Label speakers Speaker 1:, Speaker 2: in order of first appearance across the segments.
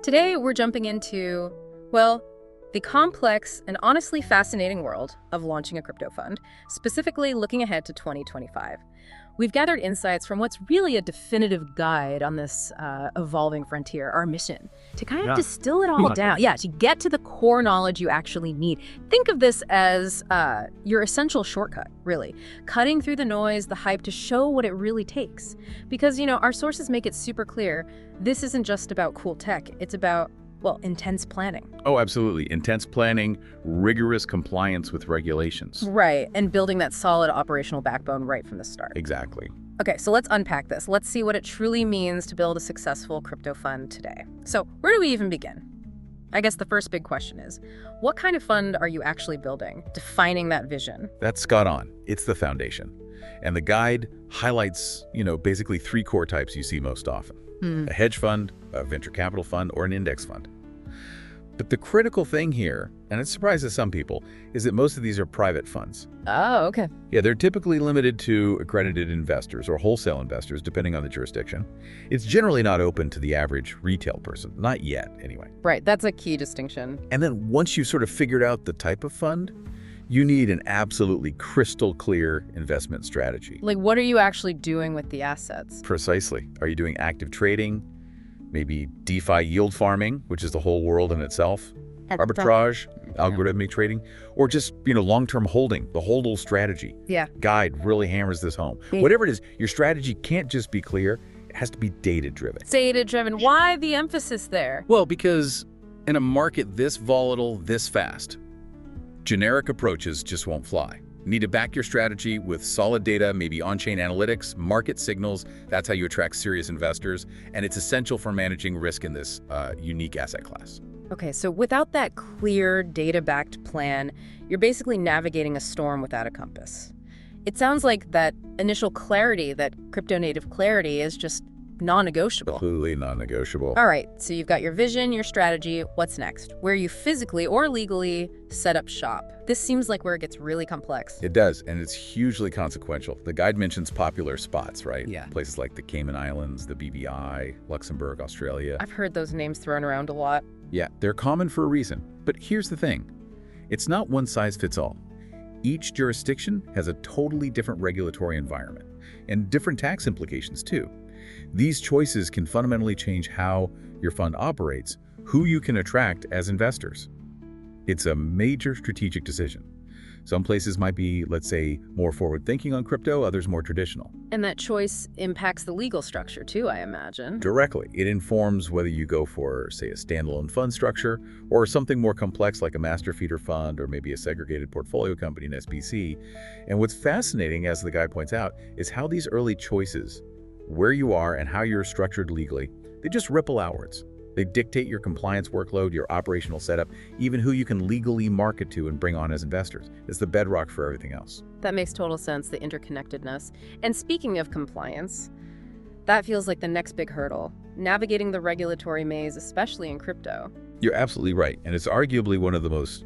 Speaker 1: Today, we're jumping into, well, the complex and honestly fascinating world of launching a crypto fund, specifically looking ahead to 2025. We've gathered insights from what's really a definitive guide on this evolving frontier, our mission, to kind of distill it all down. Yeah, to get to the core knowledge you actually need. Think of this as your essential shortcut, really. Cutting through the noise, the hype, to show what it really takes. Because, our sources make it super clear, this isn't just about cool tech. It's about, well, intense planning.
Speaker 2: Oh, absolutely. Intense planning, rigorous compliance with regulations.
Speaker 1: Right, and building that solid operational backbone right from the start.
Speaker 2: Exactly.
Speaker 1: Okay, so let's unpack this. Let's see what it truly means to build a successful crypto fund today. So where do we even begin? I guess the first big question is, what kind of fund are you actually building? Defining that vision.
Speaker 2: That's spot on. It's the foundation. And the guide highlights, basically three core types you see most often. A hedge fund, a venture capital fund, or an index fund. But the critical thing here, and it surprises some people, is that most of these are private funds.
Speaker 1: Oh, okay.
Speaker 2: Yeah, they're typically limited to accredited investors or wholesale investors, depending on the jurisdiction. It's generally not open to the average retail person, not yet, anyway.
Speaker 1: Right, that's a key distinction.
Speaker 2: And then once you've sort of figured out the type of fund, you need an absolutely crystal clear investment strategy.
Speaker 1: Like, what are you actually doing with the assets?
Speaker 2: Precisely. Are you doing active trading? Maybe DeFi yield farming, which is the whole world in itself, arbitrage, algorithmic trading, or just, long-term holding, the hodl strategy.
Speaker 1: Yeah.
Speaker 2: Guide really hammers this home. Whatever it is, your strategy can't just be clear, it has to be data-driven.
Speaker 1: Data-driven. Why the emphasis there?
Speaker 3: Well, because in a market this volatile, this fast, generic approaches just won't fly. You need to back your strategy with solid data, maybe on-chain analytics, market signals. That's how you attract serious investors, and it's essential for managing risk in this unique asset class.
Speaker 1: Okay, so without that clear data-backed plan, you're basically navigating a storm without a compass. It sounds like that initial clarity, that crypto-native clarity, is just non-negotiable.
Speaker 2: Absolutely non-negotiable.
Speaker 1: All right, so you've got your vision, your strategy. What's next? Where you physically or legally set up shop. This seems like where it gets really complex.
Speaker 2: It does, and it's hugely consequential. The guide mentions popular spots, right?
Speaker 3: Yeah.
Speaker 2: Places like the Cayman Islands, the BVI, Luxembourg, Australia.
Speaker 1: I've heard those names thrown around a lot.
Speaker 2: Yeah, they're common for a reason. But here's the thing. It's not one size fits all. Each jurisdiction has a totally different regulatory environment, and different tax implications too. These choices can fundamentally change how your fund operates, who you can attract as investors. It's a major strategic decision. Some places might be, let's say, more forward-thinking on crypto, others more traditional.
Speaker 1: And that choice impacts the legal structure too, I imagine.
Speaker 2: Directly. It informs whether you go for, say, a standalone fund structure or something more complex like a master feeder fund or maybe a segregated portfolio company, an SPC. And what's fascinating, as the guy points out, is how these early choices, where you are and how you're structured legally, they just ripple outwards. They dictate your compliance workload, your operational setup, even who you can legally market to and bring on as investors. It's the bedrock for everything else.
Speaker 1: That makes total sense, the interconnectedness. And speaking of compliance, that feels like the next big hurdle, navigating the regulatory maze, especially in crypto.
Speaker 2: You're absolutely right, and it's arguably one of the most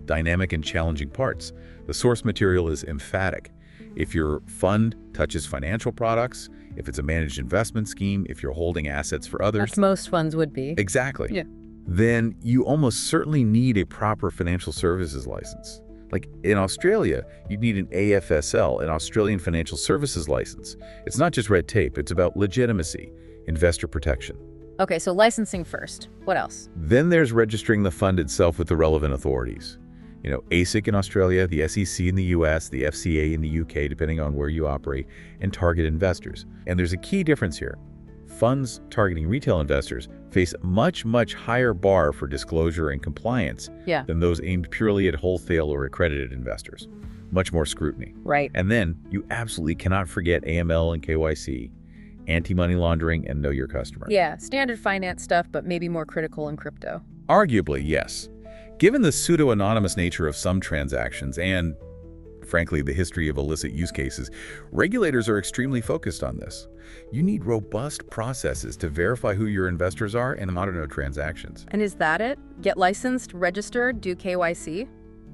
Speaker 2: dynamic and challenging parts. The source material is emphatic. If your fund touches financial products, if it's a managed investment scheme, if you're holding assets for others.
Speaker 1: As most funds would be.
Speaker 2: Exactly.
Speaker 1: Yeah.
Speaker 2: Then you almost certainly need a proper financial services license. Like in Australia, you need an AFSL, an Australian Financial Services License. It's not just red tape, it's about legitimacy, investor protection.
Speaker 1: Okay, so licensing first. What else?
Speaker 2: Then there's registering the fund itself with the relevant authorities. ASIC in Australia, the SEC in the US, the FCA in the UK, depending on where you operate, and target investors. And there's a key difference here. Funds targeting retail investors face a much, much higher bar for disclosure and compliance than those aimed purely at wholesale or accredited investors. Much more scrutiny.
Speaker 1: Right.
Speaker 2: And then you absolutely cannot forget AML and KYC, anti-money laundering, and know your customer.
Speaker 1: Yeah, standard finance stuff, but maybe more critical in crypto.
Speaker 2: Arguably, yes. Given the pseudo-anonymous nature of some transactions and, frankly, the history of illicit use cases, regulators are extremely focused on this. You need robust processes to verify who your investors are and monitor transactions.
Speaker 1: And is that it? Get licensed, registered, do KYC?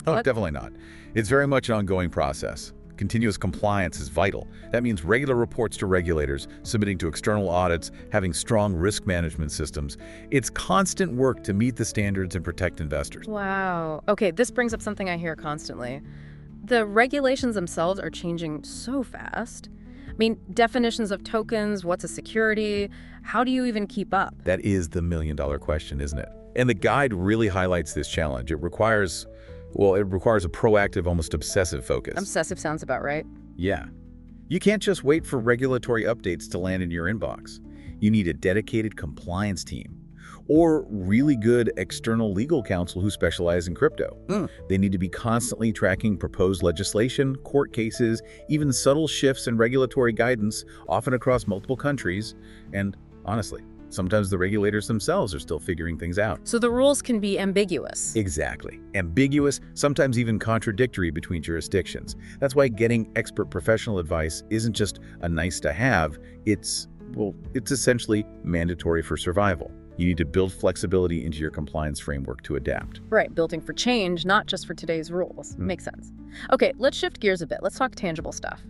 Speaker 2: Oh,
Speaker 1: What?
Speaker 2: definitely not. It's very much an ongoing process. Continuous compliance is vital. That means regular reports to regulators, submitting to external audits, having strong risk management systems. It's constant work to meet the standards and protect investors.
Speaker 1: Wow. Okay, this brings up something I hear constantly. The regulations themselves are changing so fast. I mean, definitions of tokens, what's a security, how do you even keep up?
Speaker 2: That is the million-dollar question, isn't it? And the guide really highlights this challenge. It requires a proactive, almost obsessive focus.
Speaker 1: Obsessive sounds about right.
Speaker 2: Yeah. You can't just wait for regulatory updates to land in your inbox. You need a dedicated compliance team or really good external legal counsel who specialize in crypto. They need to be constantly tracking proposed legislation, court cases, even subtle shifts in regulatory guidance, often across multiple countries. And honestly, sometimes the regulators themselves are still figuring things out.
Speaker 1: So the rules can be ambiguous.
Speaker 2: Exactly. Ambiguous, sometimes even contradictory between jurisdictions. That's why getting expert professional advice isn't just a nice to have, it's essentially mandatory for survival. You need to build flexibility into your compliance framework to adapt.
Speaker 1: Right, building for change, not just for today's rules. Makes sense. Okay, let's shift gears a bit. Let's talk tangible stuff.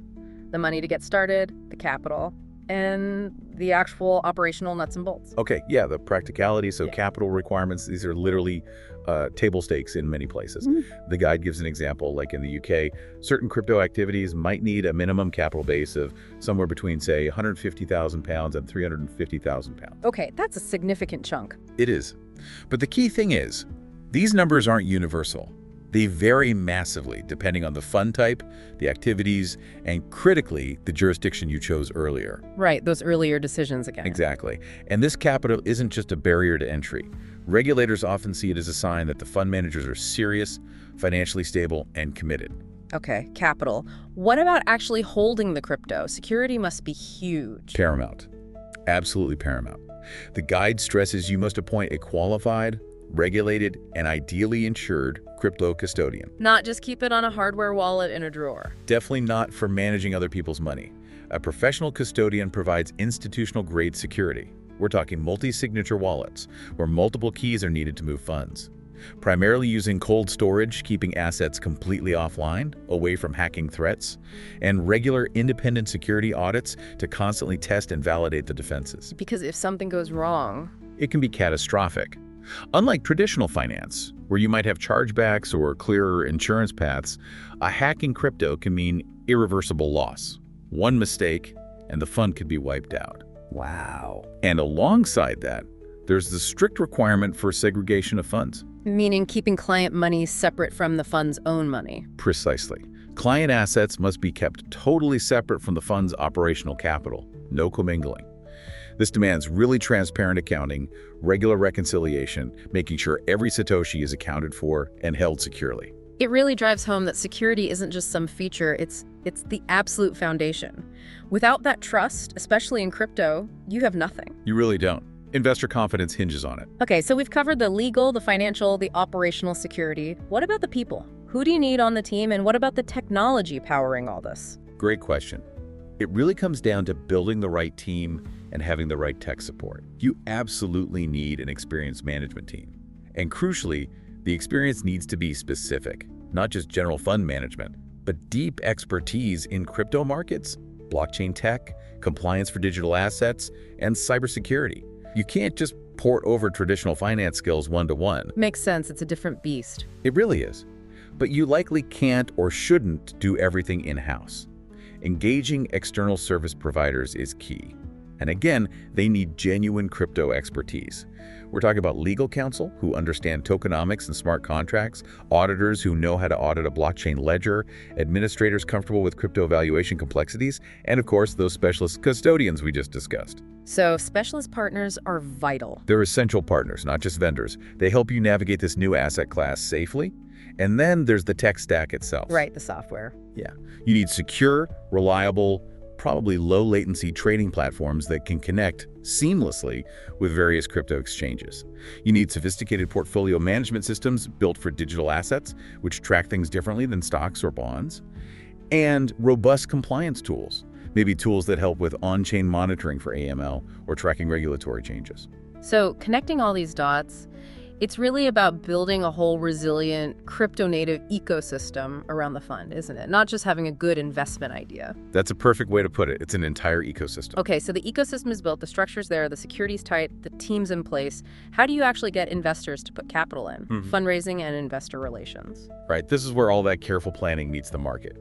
Speaker 1: The money to get started, the capital, and the actual operational nuts and bolts.
Speaker 2: Okay, yeah, the practicality, so capital requirements, these are literally table stakes in many places. The guide gives an example, like in the UK, certain crypto activities might need a minimum capital base of somewhere between, say, £150,000 and £350,000.
Speaker 1: Okay, that's a significant chunk.
Speaker 2: It is. But the key thing is, these numbers aren't universal. They vary massively depending on the fund type, the activities, and critically, the jurisdiction you chose earlier.
Speaker 1: Right, those earlier decisions again.
Speaker 2: Exactly. And this capital isn't just a barrier to entry. Regulators often see it as a sign that the fund managers are serious, financially stable, and committed.
Speaker 1: Okay, capital. What about actually holding the crypto? Security must be huge.
Speaker 2: Paramount. Absolutely paramount. The guide stresses you must appoint a qualified, regulated, and ideally insured crypto custodian.
Speaker 1: Not just keep it on a hardware wallet in a drawer.
Speaker 2: Definitely not for managing other people's money. A professional custodian provides institutional-grade security. We're talking multi-signature wallets, where multiple keys are needed to move funds. Primarily using cold storage, keeping assets completely offline, away from hacking threats, and regular independent security audits to constantly test and validate the defenses.
Speaker 1: Because if something goes wrong,
Speaker 2: it can be catastrophic. Unlike traditional finance, where you might have chargebacks or clearer insurance paths, a hack in crypto can mean irreversible loss. One mistake, and the fund could be wiped out.
Speaker 3: Wow.
Speaker 2: And alongside that, there's the strict requirement for segregation of funds.
Speaker 1: meaning keeping client money separate from the fund's own money.
Speaker 2: Precisely. Client assets must be kept totally separate from the fund's operational capital. No commingling. This demands really transparent accounting, regular reconciliation, making sure every Satoshi is accounted for and held securely.
Speaker 1: It really drives home that security isn't just some feature, it's the absolute foundation. Without that trust, especially in crypto, you have nothing.
Speaker 2: You really don't. Investor confidence hinges on it.
Speaker 1: Okay, so we've covered the legal, the financial, the operational security. What about the people? Who do you need on the team, and what about the technology powering all this?
Speaker 2: Great question. It really comes down to building the right team and having the right tech support. You absolutely need an experienced management team. And crucially, the experience needs to be specific, not just general fund management, but deep expertise in crypto markets, blockchain tech, compliance for digital assets, and cybersecurity. You can't just port over traditional finance skills one-to-one.
Speaker 1: Makes sense, it's a different beast.
Speaker 2: It really is. But you likely can't or shouldn't do everything in-house. Engaging external service providers is key. And again, they need genuine crypto expertise. We're talking about legal counsel who understand tokenomics and smart contracts, auditors who know how to audit a blockchain ledger, administrators comfortable with crypto valuation complexities, and of course, those specialist custodians we just discussed.
Speaker 1: So specialist partners are vital.
Speaker 2: They're essential partners, not just vendors. They help you navigate this new asset class safely. And then there's the tech stack itself.
Speaker 1: Right, the software.
Speaker 2: Yeah. You need secure, reliable, probably low-latency trading platforms that can connect seamlessly with various crypto exchanges. You need sophisticated portfolio management systems built for digital assets, which track things differently than stocks or bonds, and robust compliance tools, maybe tools that help with on-chain monitoring for AML or tracking regulatory changes.
Speaker 1: So connecting all these dots, It's really about building a whole resilient crypto-native ecosystem around the fund, isn't it? Not just having a good investment idea.
Speaker 3: That's a perfect way to put it. It's an entire ecosystem.
Speaker 1: Okay, so the ecosystem is built, the structure's there, the security's tight, the team's in place. How do you actually get investors to put capital in? Fundraising and investor relations.
Speaker 3: Right, this is where all that careful planning meets the market.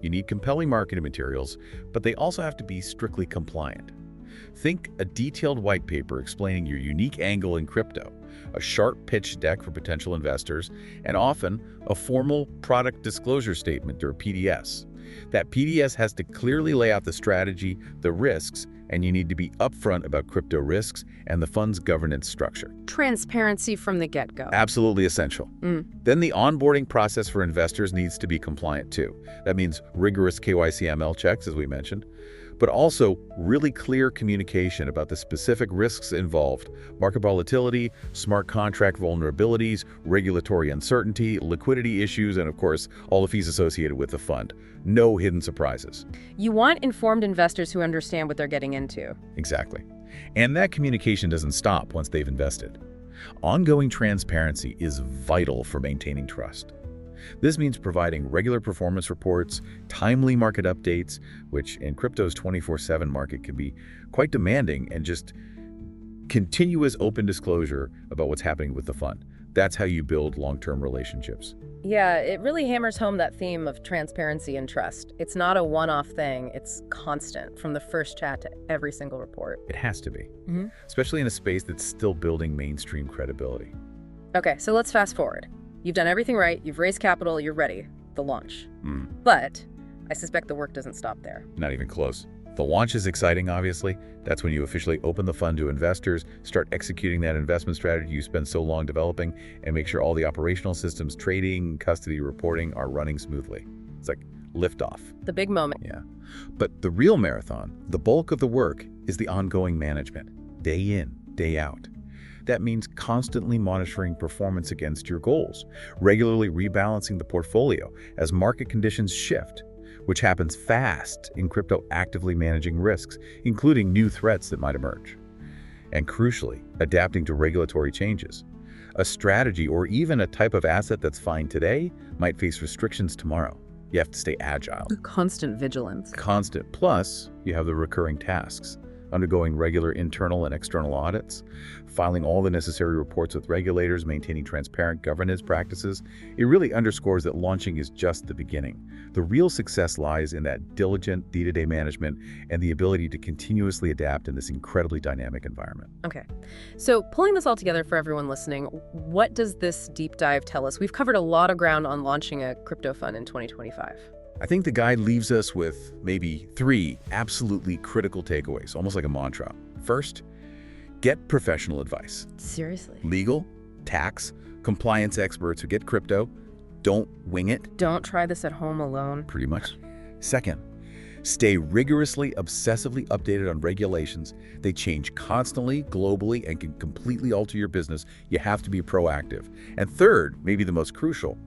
Speaker 3: You need compelling marketing materials, but they also have to be strictly compliant. Think a detailed white paper explaining your unique angle in crypto, a sharp pitch deck for potential investors, and often a formal product disclosure statement, or PDS. That PDS has to clearly lay out the strategy, the risks, and you need to be upfront about crypto risks and the fund's governance structure.
Speaker 1: Transparency from the get-go.
Speaker 3: Absolutely essential. Then the onboarding process for investors needs to be compliant too. That means rigorous KYC/ML checks, as we mentioned, but also really clear communication about the specific risks involved: market volatility, smart contract vulnerabilities, regulatory uncertainty, liquidity issues, and of course, all the fees associated with the fund. No hidden surprises.
Speaker 1: You want informed investors who understand what they're getting into.
Speaker 3: Exactly. And that communication doesn't stop once they've invested. Ongoing transparency is vital for maintaining trust. This means providing regular performance reports, timely market updates, which in crypto's 24/7 market can be quite demanding, and just continuous open disclosure about what's happening with the fund. That's how you build long-term relationships.
Speaker 1: Yeah, it really hammers home that theme of transparency and trust. It's not a one-off thing, it's constant, from the first chat to every single report.
Speaker 3: It has to be, especially in a space that's still building mainstream credibility.
Speaker 1: Okay, so let's fast forward. You've done everything right, you've raised capital, you're ready. The launch. But I suspect the work doesn't stop there.
Speaker 3: Not even close. The launch is exciting, obviously. That's when you officially open the fund to investors, start executing that investment strategy you spent so long developing, and make sure all the operational systems, trading, custody, reporting are running smoothly. It's like liftoff.
Speaker 1: The big moment.
Speaker 3: Yeah. But the real marathon, the bulk of the work, is the ongoing management, day in, day out. That means constantly monitoring performance against your goals, regularly rebalancing the portfolio as market conditions shift, which happens fast in crypto, actively managing risks, including new threats that might emerge. And crucially, adapting to regulatory changes. A strategy or even a type of asset that's fine today might face restrictions tomorrow. You have to stay agile.
Speaker 1: Constant vigilance.
Speaker 3: Constant. Plus, you have the recurring tasks: undergoing regular internal and external audits, filing all the necessary reports with regulators, maintaining transparent governance practices. It really underscores that launching is just the beginning. The real success lies in that diligent day-to-day management and the ability to continuously adapt in this incredibly dynamic environment.
Speaker 1: Okay, so pulling this all together for everyone listening, what does this deep dive tell us? We've covered a lot of ground on launching a crypto fund in 2025.
Speaker 3: I think the guide leaves us with maybe 3 absolutely critical takeaways, almost like a mantra. First, get professional advice.
Speaker 1: Seriously?
Speaker 3: Legal, tax, compliance experts who get crypto. Don't wing it.
Speaker 1: Don't try this at home alone.
Speaker 3: Pretty much. Second, stay rigorously, obsessively updated on regulations. They change constantly, globally, and can completely alter your business. You have to be proactive. And third, maybe the most crucial,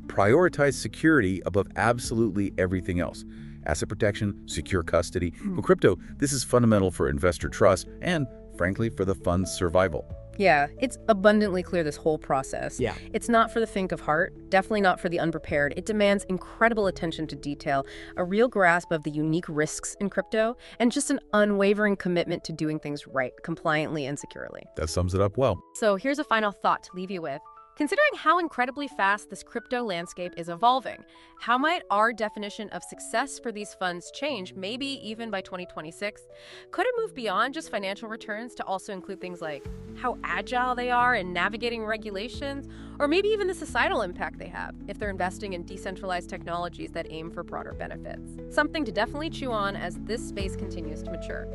Speaker 3: prioritize security above absolutely everything else. Asset protection, secure custody. For crypto, this is fundamental for investor trust and, frankly, for the fund's survival.
Speaker 1: Yeah, it's abundantly clear, this whole process.
Speaker 3: Yeah.
Speaker 1: It's not for the faint of heart, definitely not for the unprepared. It demands incredible attention to detail, a real grasp of the unique risks in crypto, and just an unwavering commitment to doing things right, compliantly and securely.
Speaker 3: That sums it up well.
Speaker 1: So here's a final thought to leave you with. Considering how incredibly fast this crypto landscape is evolving, how might our definition of success for these funds change, maybe even by 2026? Could it move beyond just financial returns to also include things like how agile they are in navigating regulations, or maybe even the societal impact they have if they're investing in decentralized technologies that aim for broader benefits? Something to definitely chew on as this space continues to mature.